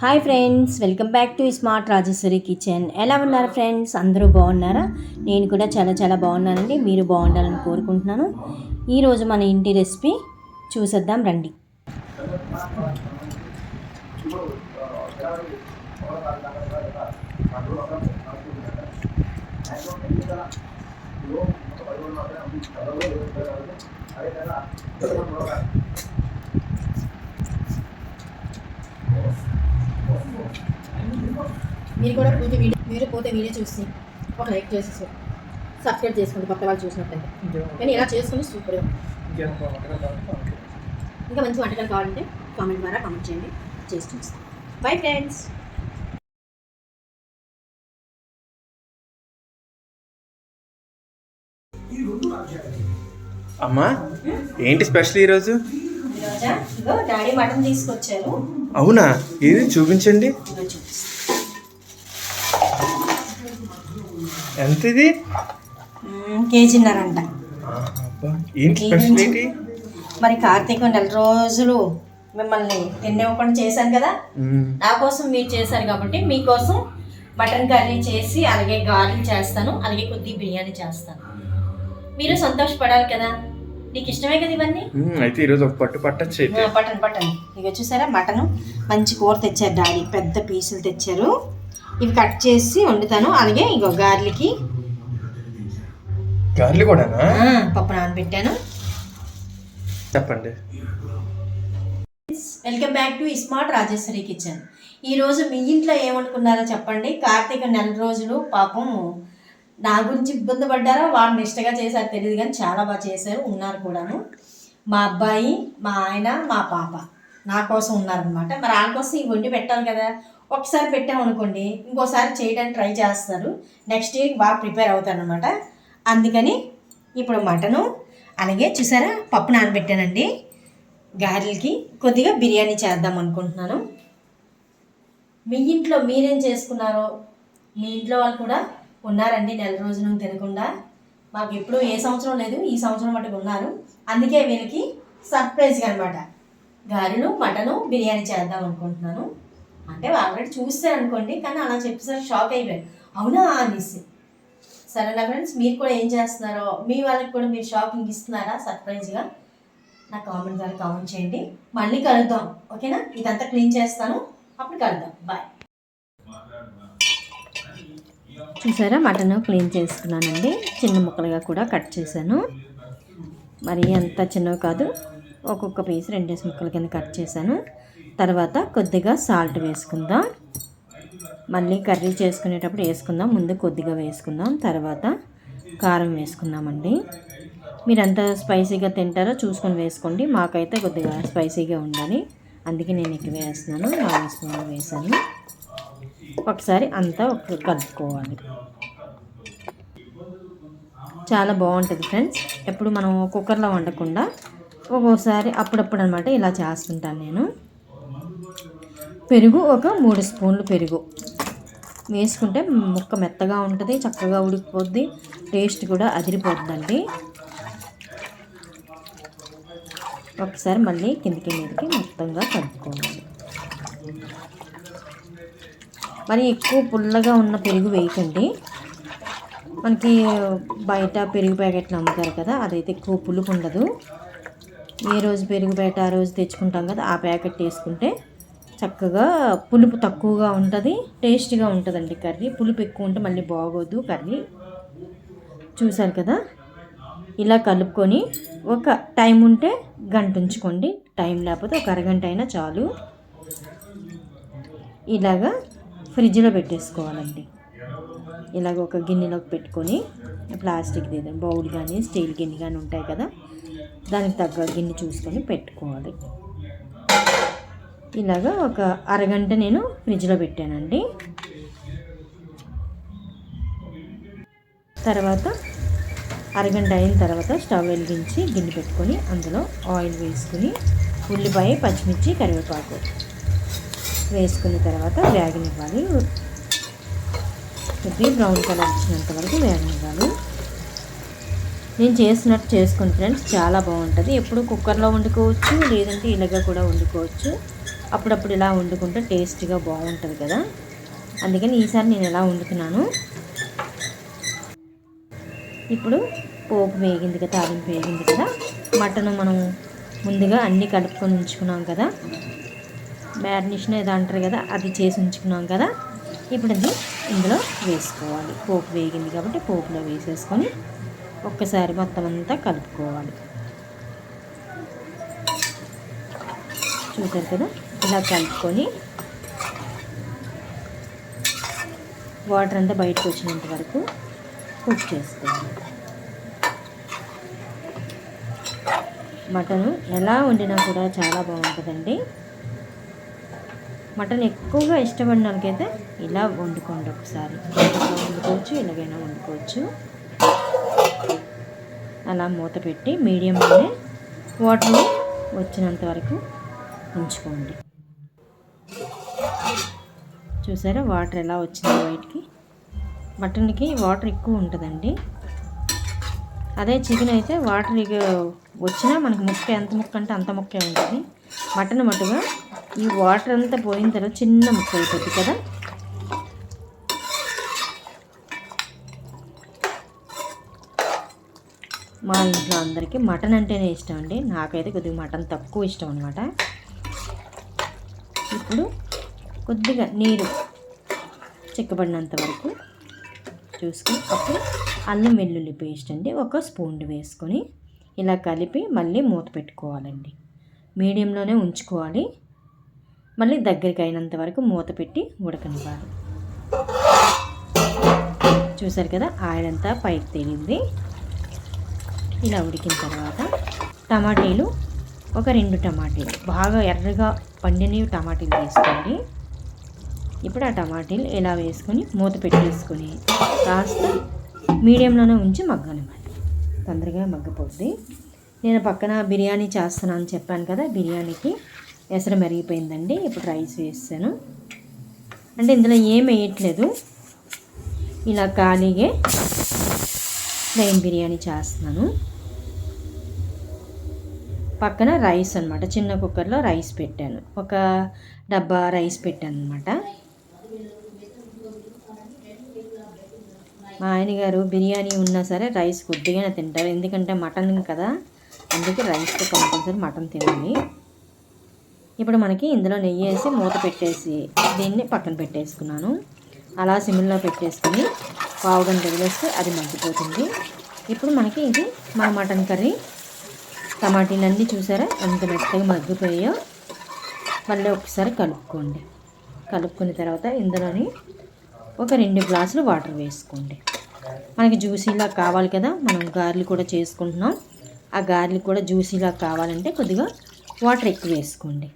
Hi friends, welcome back to smart Rajeshwari kitchen. ఎలా ఉన్నారు friends? అందరూ బాగున్నారా? నేను కూడా చాలా చాలా బాగున్నానండి. మీరు బాగుండాలని కోరుకుంటున్నాను. ఈరోజు మన ఇంటి రెసిపీ చూసేద్దాం రండి. మీరు పోతే వీడియో చూసి ఒక లైక్ చేసేసి సబ్స్క్రైబ్ చేసుకోండి, కొత్త వాళ్ళు చూసినట్లయితే. కానీ ఇలా చేసుకుని సూపర్గా ఇంకా మంచి వంటకాలు కావాలంటే కామెంట్ ద్వారా కామెంట్ చేయండి, చేసి చూస్తాం. Bye friends. అమ్మా, ఏంటి స్పెషల్ ఈరోజు? డాడీ మటన్ తీసుకొచ్చారు. అవునా? ఏది చూపించండి. ఎంత ఇది? కేజీన్నరంట. ఏంటి స్పెషల్ ఏంటి? మరి కార్తీక నెల రోజులు మిమ్మల్ని తినేవ్వకుండా చేశాను కదా, నా కోసం మీరు చేశారు కాబట్టి మీకోసం మటన్ కర్రీ చేసి అలాగే గారెలు చేస్తాను, అలాగే కొద్ది బిర్యానీ చేస్తాను. మీరు సంతోషపడాలి కదా, నీకు ఇష్టమే కదా ఇవన్నీ. అయితే ఈరోజు ఒక పట్టు పట్టచ్చు. పట్టను ఇక చూసారా, మటన్ మంచి కూర తెచ్చారు డాడీ, పెద్ద పీసులు తెచ్చారు. ఇవి కట్ చేసి వండుతాను. అలాగే ఇంకో గారెలు కూడా పప్పు నానబెట్టాను. చెప్పండి. Welcome back to smart Rajeshwari kitchen. ఈరోజు మీ ఇంట్లో ఏమనుకున్నారో చెప్పండి. కార్తీక నెల రోజులు పాపం నా గురించి ఇబ్బంది పడ్డారా, వాళ్ళు నిష్టగా చేశారు తెలియదు, కానీ చాలా బాగా చేశారు, ఉన్నారు కూడాను. మా అబ్బాయి, మా ఆయన, మా పాప నా కోసం ఉన్నారనమాట. మరి వాళ్ళ కోసం ఇవి వండి పెట్టాలి కదా. ఒకసారి పెట్టామనుకోండి ఇంకోసారి చేయడానికి ట్రై చేస్తారు, నెక్స్ట్ వీక్ బాగా ప్రిపేర్ అవుతారు అనమాట. అందుకని ఇప్పుడు మటను అలాగే చూసారా పప్పు నానబెట్టానండి. గారెలకి కొద్దిగా బిర్యానీ చేద్దాం అనుకుంటున్నాను. మీ ఇంట్లో మీరేం చేసుకున్నారో, మీ ఇంట్లో వాళ్ళు కూడా ఉన్నారండి నెల రోజులు తినకుండా. మాకు ఎప్పుడూ ఏ సంవత్సరం లేదు, ఈ సంవత్సరం మటుకు ఉన్నారు. అందుకే వీళ్ళకి సర్ప్రైజ్గా అనమాట గారెలు మటను బిర్యానీ చేద్దాం అనుకుంటున్నాను. అంటే ఆల్రెడీ చూస్తాను అనుకోండి, కానీ అలా చెప్పేసరికి షాక్ అయిపోయాను, అవునా అనేసి. సరేనా ఫ్రెండ్స్, మీరు కూడా ఏం చేస్తున్నారో, మీ వాళ్ళకి కూడా మీరు షాకింగ్ ఇస్తున్నారా సర్ప్రైజ్గా, నా కామెంట్ ద్వారా కామెంట్ చేయండి. మళ్ళీ కలుద్దాం, ఓకేనా? ఇదంతా క్లీన్ చేస్తాను, అప్పుడు కలుద్దాం. బాయ్. చూసారా మటన్ క్లీన్ చేసుకున్నానండి, చిన్న ముక్కలుగా కూడా కట్ చేశాను. మరి అంత చిన్నవి కాదు, ఒక్కొక్క పీస్ 2 ముక్కల కింద కట్ చేశాను. తర్వాత కొద్దిగా సాల్ట్ వేసుకుందాం. మళ్ళీ కర్రీ చేసుకునేటప్పుడు వేసుకుందాం, ముందు కొద్దిగా వేసుకుందాం, తర్వాత కారం వేసుకుందామండి. మీరు ఎంత స్పైసీగా తింటారో చూసుకొని వేసుకోండి. మాకైతే కొద్దిగా స్పైసీగా ఉండాలి, అందుకే నేను ఎక్కువ వేస్తున్నాను. 4 స్పూన్లు వేసాను. ఒకసారి అంతా కలుపుకోవాలి. చాలా బాగుంటుంది ఫ్రెండ్స్. ఎప్పుడు మనం కుక్కర్లో వండకుండా ఒక్కోసారి అప్పుడప్పుడు అనమాట ఇలా చేస్తుంటాను నేను. పెరుగు ఒక 3 స్పూన్లు పెరుగు వేసుకుంటే ముక్క మెత్తగా ఉంటుంది, చక్కగా ఉడికిపోద్ది, టేస్ట్ కూడా అదిరిపోతుందండి. ఒకసారి మళ్ళీ కిందికి మీదకి మొత్తంగా కలుపుకోవాలి. మరి ఎక్కువ పుల్లగా ఉన్న పెరుగు వేయకండి. మనకి బయట పెరుగు ప్యాకెట్లు అమ్ముతారు కదా, అదైతే ఎక్కువ పులుపు ఉండదు. ఏ రోజు పెరుగు ప్యాకెట్ ఆ రోజు తెచ్చుకుంటాం కదా, ఆ ప్యాకెట్ వేసుకుంటే చక్కగా పులుపు తక్కువగా ఉంటుంది, టేస్ట్గా ఉంటుందండి కర్రీ. పులుపు ఎక్కువ ఉంటే మళ్ళీ బాగోదు కర్రీ. చూసారు కదా, ఇలా కలుపుకొని ఒక టైం ఉంటే గంట ఉంచుకోండి, టైం లేకపోతే ఒక అరగంట అయినా చాలు. ఇలాగా ఫ్రిడ్జ్లో పెట్టేసుకోవాలండి. ఇలాగ ఒక గిన్నెలోకి పెట్టుకొని, ప్లాస్టిక్ బౌల్ కానీ స్టీల్ గిన్నె కానీ ఉంటాయి కదా, దానికి తగ్గ గిన్నె చూసుకొని పెట్టుకోవాలి. ఇలాగా ఒక అరగంట నేను ఫ్రిడ్జ్లో పెట్టానండి. తర్వాత అరగంట అయిన తర్వాత స్టవ్ వెలిగించి గిన్నె పెట్టుకొని అందులో ఆయిల్ వేసుకుని ఉల్లిపాయ, పచ్చిమిర్చి, కరివేపాకు వేసుకున్న తర్వాత వేగనివ్వాలి. కొద్దిగా బ్రౌన్ కలర్ వచ్చినంత వరకు వేగనివ్వాలి. నేను చేసినట్టు చేసుకోండి ఫ్రెండ్స్, చాలా బాగుంటుంది. ఎప్పుడు కుక్కర్లో వండుకోవచ్చు, లేదంటే ఇలాగా కూడా వండుకోవచ్చు. అప్పుడప్పుడు ఇలా వండుకుంటే టేస్ట్గా బాగుంటుంది కదా, అందుకని ఈసారి నేను ఎలా వండుతున్నాను. ఇప్పుడు పోపు వేగింది కదా, తాలింపు వేగింది కదా, మటన్ మనం ముందుగా అన్నీ కలుపుకొని ఉంచుకున్నాం కదా, మ్యారినేషన్ ఏదో అంటారు కదా, అది చేసి ఉంచుకున్నాం కదా. ఇప్పుడు అది ఇందులో వేసుకోవాలి. పోపు వేగింది కాబట్టి పోపులో వేసేసుకొని ఒక్కసారి మొత్తం అంతా కలుపుకోవాలి. చూసారు కదా, ఇలా కలుపుకొని వాటర్ అంతా బయటకు వచ్చినంత వరకు కుక్ చేసుకోవాలి. మటను ఎలా వండినా కూడా చాలా బాగుంటుందండి. మటన్ ఎక్కువగా ఇష్టపడిన వాళ్ళకైతే ఇలా వండుకోండి ఒకసారి. ఇలా వండుకోవచ్చు, ఇలాగైనా వండుకోవచ్చు. అలా మూత పెట్టి మీడియంలోనే వాటర్ వచ్చినంత వరకు ఉంచుకోండి. చూసారా వాటర్ ఎలా వచ్చింది బయటికి. మటన్కి వాటర్ ఎక్కువ ఉంటుందండి. అదే చికెన్ అయితే వాటర్ వచ్చినా మనకి ముక్క ఎంత ముక్క అంటే అంత ముక్కే ఉంటుంది. మటన్ మటుగా ఈ వాటర్ అంతా పోయిన తర్వాత చిన్న ముక్క అయిపోద్ది కదా. మా ఇంట్లో అందరికీ మటన్ అంటేనే ఇష్టం అండి. నాకైతే కొద్దిగా మటన్ తక్కువ ఇష్టం అనమాట. ఇప్పుడు కొద్దిగా నీరు చిక్కబడినంత వరకు చూసుకొని అప్పుడు అల్లం వెల్లుల్లి పేస్ట్ అండి 1 స్పూన్ వేసుకొని ఇలా కలిపి మళ్ళీ మూత పెట్టుకోవాలండి. మీడియంలోనే ఉంచుకోవాలి. మళ్ళీ దగ్గరికి అయినంత వరకు మూత పెట్టి ఉడకనివ్వాలి. చూసారు కదా, ఆయిల్ అంతా పైకి తేలింది. ఇలా ఉడికిన తర్వాత టమాటీలు 2 టమాటీలు బాగా ఎర్రగా పండినవి టమాటీలు వేసుకోండి. ఇప్పుడు ఆ టమాటీలు ఇలా వేసుకొని మూత పెట్టేసుకొని కాస్త మీడియంలోనే ఉంచి మగ్గనివ్వాలి. తొందరగా మగ్గిపోద్ది. నేను పక్కన బిర్యానీ చేస్తున్నాను చెప్పాను కదా, బిర్యానీకి ఎసరు మరిగిపోయిందండి. ఇప్పుడు రైస్ వేసాను. అంటే ఇందులో ఏం వేయట్లేదు, ఇలా ఖాళీగా ప్లెయిన్ బిర్యానీ చేస్తున్నాను. పక్కన రైస్ అనమాట, చిన్న కుక్కర్లో రైస్ పెట్టాను. 1 డబ్బా రైస్ పెట్టాను అనమాట. మా ఆయన గారు బిర్యానీ ఉన్నా సరే రైస్ కొద్దిగానే తింటారు, ఎందుకంటే మటన్ కదా, అందుకే రైస్తో కంపల్సరీ మటన్ తినాలి. ఇప్పుడు మనకి ఇందులో నెయ్యి వేసి మూత పెట్టేసి దీన్ని పక్కన పెట్టేసుకున్నాను. అలా సిమ్లో పెట్టేసుకుని పావుగంట వదిలేస్తే అది మగ్గిపోతుంది. ఇప్పుడు మనకి ఇది మన మటన్ కర్రీ. టమాటీలన్నీ చూసారా ఎంత మెత్తగా మగ్గిపోయాయో. మళ్ళీ ఒకసారి కలుపుకోండి. కలుపుకున్న తర్వాత ఇందులోని 2 గ్లాసులు వాటర్ వేసుకోండి. మనకి జ్యూసీలా కావాలి కదా, మనం గార్లు కూడా చేసుకుంటున్నాం. ఆ గార్లు కూడా జ్యూసీలా కావాలంటే కొద్దిగా వాటర్ ఎక్కువ వేసుకోండి.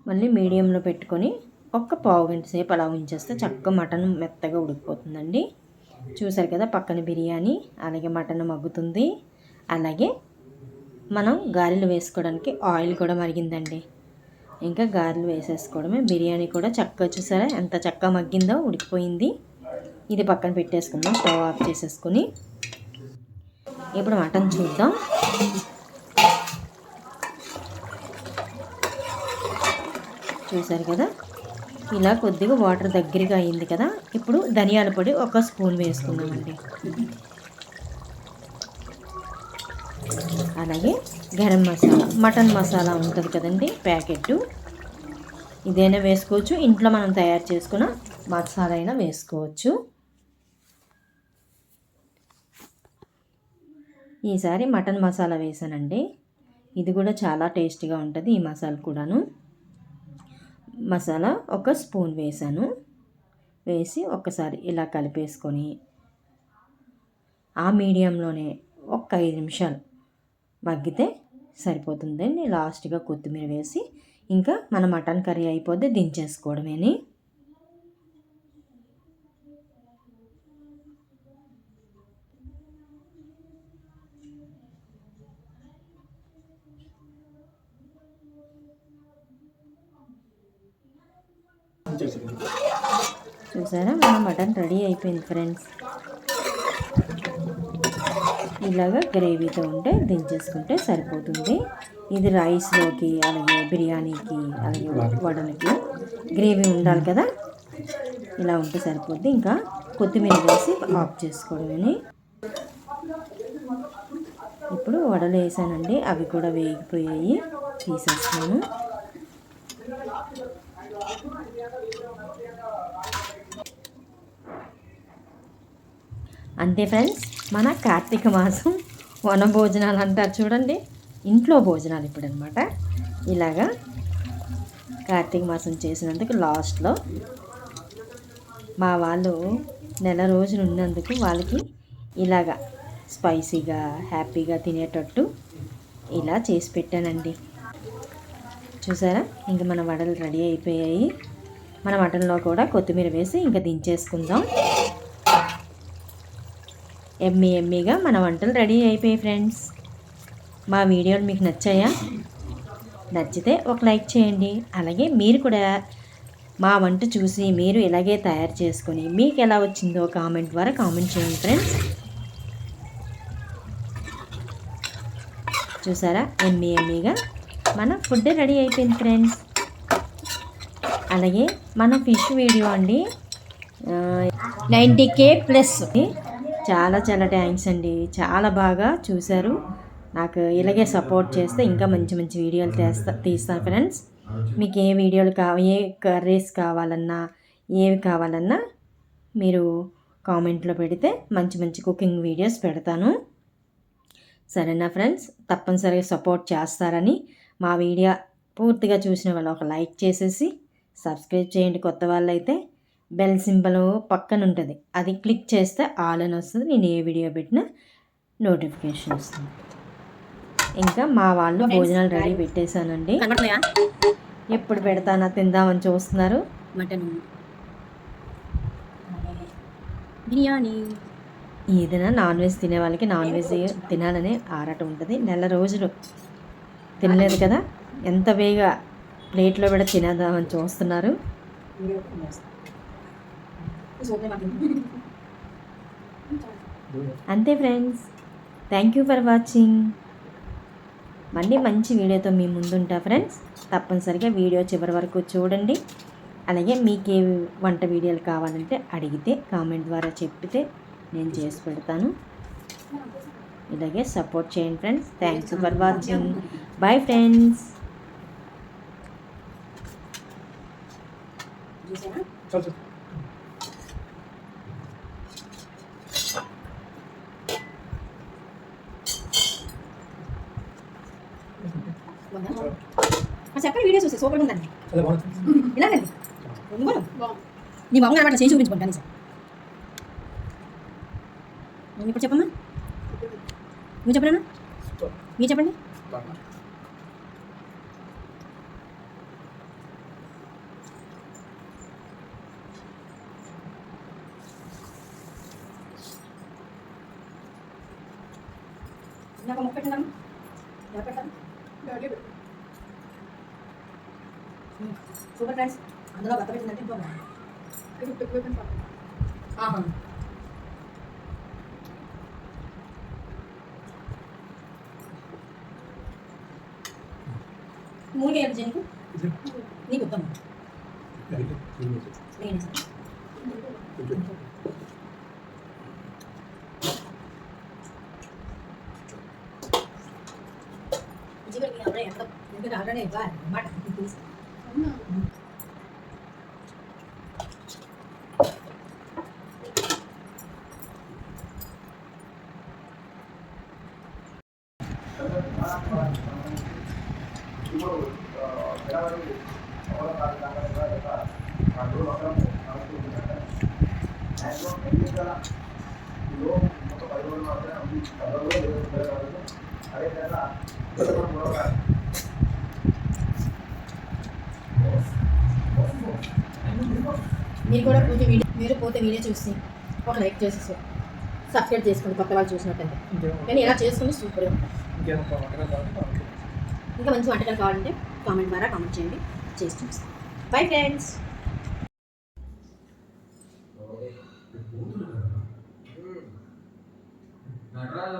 మళ్ళీ మీడియంలో పెట్టుకొని 1 పావుగంట సేపు అలా ఉంచేస్తే చక్కగా మటన్ మెత్తగా ఉడికిపోతుందండి. చూసారు కదా, పక్కన బిర్యానీ అలాగే మటన్ మగ్గుతుంది. అలాగే మనం గారెలు వేసుకోవడానికి ఆయిల్ కూడా మరిగిందండి. ఇంకా గారెలు వేసేసుకోవడమే. బిర్యానీ కూడా చక్కగా చూసారా ఎంత చక్కగా మగ్గిందో, ఉడికిపోయింది. ఇది పక్కన పెట్టేసుకుందాం. స్టవ్ ఆఫ్ చేసేసుకుని ఇప్పుడు మటన్ చూద్దాం. చూసారు కదా, ఇలా కొద్దిగా వాటర్ దగ్గరగా అయింది కదా. ఇప్పుడు ధనియాల పొడి 1 స్పూన్ వేసుకుందామండి. అలాగే గరం మసాలా, మటన్ మసాలా ఉంటుంది కదండి ప్యాకెట్, ఇదైనా వేసుకోవచ్చు. ఇంట్లో మనం తయారు చేసుకున్న మసాలా అయినా వేసుకోవచ్చు. ఈసారి మటన్ మసాలా వేసానండి. ఇది కూడా చాలా టేస్టీగా ఉంటుంది. ఈ మసాలా కూడాను. మసాలా 1 స్పూన్ వేసాను. వేసి ఒక్కసారి ఇలా కలిపేసుకొని ఆ మీడియంలోనే 5 నిమిషాలు మగ్గితే సరిపోతుందండి. లాస్ట్గా కొత్తిమీర వేసి ఇంకా మన మటన్ కర్రీ అయిపోతే దించేసుకోవడమేని. చూసారా మన మటన్ రెడీ అయిపోయింది ఫ్రెండ్స్. ఇలాగా గ్రేవీతో ఉంటే దించేసుకుంటే సరిపోతుంది. ఇది రైస్లోకి, అలాగే బిర్యానీకి, అలాగే వడలకి గ్రేవీ ఉండాలి కదా, ఇలా ఉంటే సరిపోద్ది. ఇంకా కొత్తిమీర వేసి ఆఫ్ చేసుకోవడమని. ఇప్పుడు వడలు వేసానండి, అవి కూడా వేగిపోయాయి, తీసేస్తాను. అంతే ఫ్రెండ్స్, మన కార్తీక మాసం వన భోజనాలు అంటారు చూడండి, ఇంట్లో భోజనాలు ఇప్పుడు అనమాట. ఇలాగా కార్తీక మాసం చేసినందుకు లాస్ట్లో మా వాళ్ళు నెల రోజులు ఉన్నందుకు వాళ్ళకి ఇలాగా స్పైసీగా హ్యాపీగా తినేటట్టు ఇలా చేసి పెట్టానండి. చూసారా, ఇంక మన వడలు రెడీ అయిపోయాయి. మన మటన్లో కూడా కొత్తిమీర వేసి ఇంకా దించేసుకుందాం. ఎమ్మీగా మన వంటలు రెడీ అయిపోయాయి ఫ్రెండ్స్. మా వీడియోలు మీకు నచ్చాయా? నచ్చితే ఒక లైక్ చేయండి. అలాగే మీరు కూడా మా వంట చూసి మీరు ఇలాగే తయారు చేసుకొని మీకు ఎలా వచ్చిందో కామెంట్ ద్వారా కామెంట్ చేయండి ఫ్రెండ్స్. చూసారా, ఎమ్మీగా మన ఫుడ్ రెడీ అయిపోయింది ఫ్రెండ్స్. అలాగే మన ఫిష్ వీడియో అండి 90K ప్లస్. చాలా థ్యాంక్స్ అండి, చాలా బాగా చూశారు. నాకు ఇలాగే సపోర్ట్ చేస్తే ఇంకా మంచి మంచి వీడియోలు తీస్తాను ఫ్రెండ్స్. మీకు ఏ వీడియోలు ఏ కర్రీస్ కావాలన్నా, ఏవి కావాలన్నా మీరు కామెంట్లో పెడితే మంచి మంచి కుకింగ్ వీడియోస్ పెడతాను. సరేనా ఫ్రెండ్స్, తప్పనిసరిగా సపోర్ట్ చేస్తారని, మా వీడియో పూర్తిగా చూసిన వాళ్ళు ఒక లైక్ చేసేసి సబ్స్క్రైబ్ చేయండి. కొత్త వాళ్ళు అయితే బెల్ సింబల్ పక్కన ఉంటుంది, అది క్లిక్ చేస్తే ఆల్ అని వస్తుంది. నేను ఏ వీడియో పెట్టినా నోటిఫికేషన్ వస్తుంది. ఇంకా మా వాళ్ళు భోజనాలు రెడీ పెట్టేశానండి. ఎప్పుడు పెడతానా తిందామని చూస్తున్నారు. మటన్ బిర్యానీ, ఏదైనా నాన్ వెజ్ తినే వాళ్ళకి నాన్ వెజ్ తినాలనే ఆరాటం ఉంటుంది. నెల రోజులు తినలేదు కదా, ఎంత వేగా ప్లేట్లో కూడా తినేద్దామని చూస్తున్నారు. అంతే friends, thank you for watching. మళ్ళీ మంచి వీడియోతో మీ ముందుంటా ఫ్రెండ్స్. తప్పనిసరిగా వీడియో చివరి వరకు చూడండి. అలాగే మీకు ఏ వంట వీడియోలు కావాలంటే అడిగితే కామెంట్ ద్వారా చెప్పితే నేను చేసి పెడతాను. ఇలాగే సపోర్ట్ చేయండి friends. Thanks for watching. Bye friends. చెప్పండి, వీడియో చూస్తే సూపర్ ఉందండి. ఇలాగండి నీ బాగుంది అట్లా చేసి చూపించుకుంటాను సార్. ఇప్పుడు చెప్పమ్మా, నువ్వు చెప్పలేనా? మీరు చెప్పండి. నాకు మొక్క పెట్టినాను, ఎలా పెట్టాను? సూపర్ ఫ్రెండ్స్, అందులో బట్ట పెట్టిందంటే ఇంకో మూడు వేయాలి జనకు నీకు ఉత్తమం. ఆల్రెడీ మాట మీరు కూడా పోతే వీడియో చూసి ఒక లైక్ చేసేసి సబ్స్క్రైబ్ చేసుకోండి కొత్త వాళ్ళు చూసినట్టయితే. కానీ ఇలా చేసుకుని సూపర్గా ఇంకా మంచి వంటకాలు కావాలంటే కామెంట్ ద్వారా కామెంట్ చేయండి, చేసి చూస్తాను. Bye friends. నటరాజ